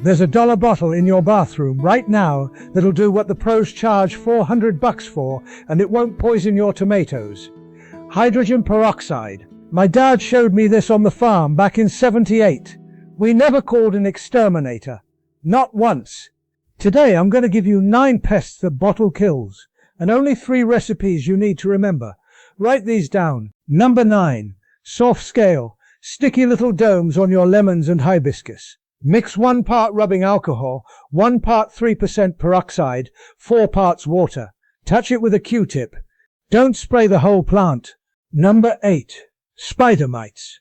There's a $1 bottle in your bathroom right now that'll do what the pros charge $400 for, and it won't poison your tomatoes. Hydrogen peroxide. My dad showed me this on the farm back in '78. We never called an exterminator. Not once. Today I'm going to give you 9 pests that bottle kills, and only 3 recipes you need to remember. Write these down. Number 9. Soft scale. Sticky little domes on your lemons and hibiscus. Mix 1 part rubbing alcohol, 1 part 3% peroxide, 4 parts water. Touch it with a Q-tip. Don't spray the whole plant. Number 8. Spider mites.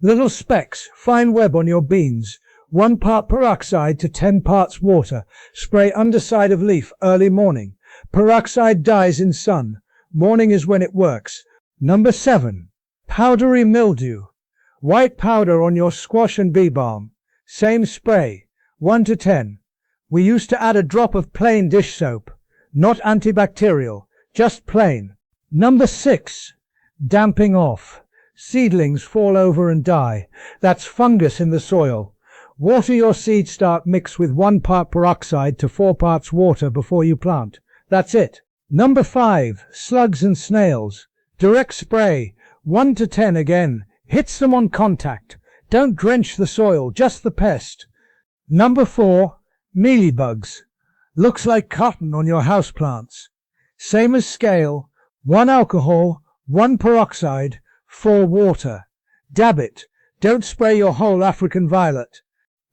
Little specks, fine web on your beans. 1 part peroxide to 10 parts water. Spray underside of leaf early morning. Peroxide dies in sun. Morning is when it works. Number 7. Powdery mildew. White powder on your squash and bee balm. Same spray. 1 to 10. We used to add a drop of plain dish soap. Not antibacterial, just plain. Number 6. Damping off. Seedlings fall over and die. That's fungus in the soil. Water your seed start mix with 1 part peroxide to 4 parts water before you plant. That's it. Number 5. Slugs and snails. Direct spray. 1 to 10 again. Hits them on contact. Don't drench the soil, just the pest. Number 4. Mealybugs. Looks like cotton on your houseplants. Same as scale. 1 alcohol, 1 peroxide, 4 water. Dab it. Don't spray your whole African violet.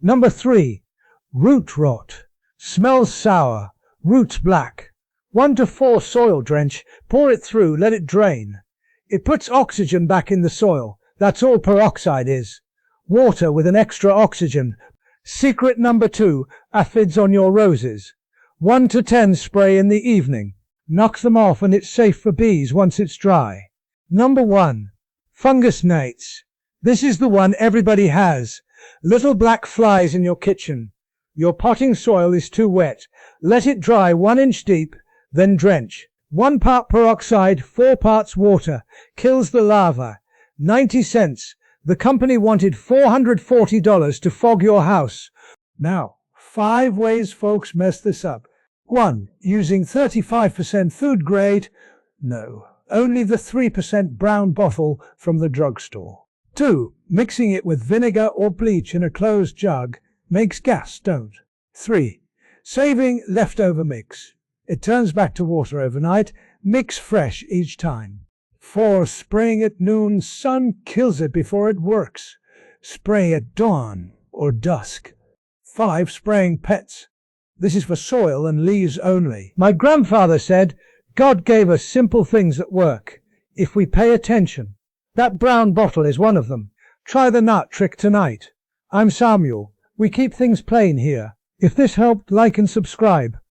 Number 3. Root rot. Smells sour. Roots black. 1 to 4 soil drench. Pour it through, let it drain. It puts oxygen back in the soil. That's all peroxide is. Water with an extra oxygen. Secret number 2. Aphids on your roses. 1 to 10 spray in the evening. Knock them off and it's safe for bees once it's dry. Number 1. Fungus gnats. This is the one everybody has. Little black flies in your kitchen. Your potting soil is too wet. Let it dry 1 inch deep, then drench. 1 part peroxide, 4 parts water. Kills the larva. 90 cents. The company wanted $440 to fog your house. Now, 5 ways folks mess this up. 1. Using 35% food grade. No, only the 3% brown bottle from the drugstore. 2. Mixing it with vinegar or bleach in a closed jug. Makes gas, don't. 3. Saving leftover mix. It turns back to water overnight. Mix fresh each time. 4. Spraying at noon. Sun kills it before it works. Spray at dawn or dusk. 5. Spraying pets. This is for soil and leaves only. My grandfather said, God gave us simple things that work, if we pay attention. That brown bottle is one of them. Try the nut trick tonight. I'm Samuel. We keep things plain here. If this helped, like and subscribe.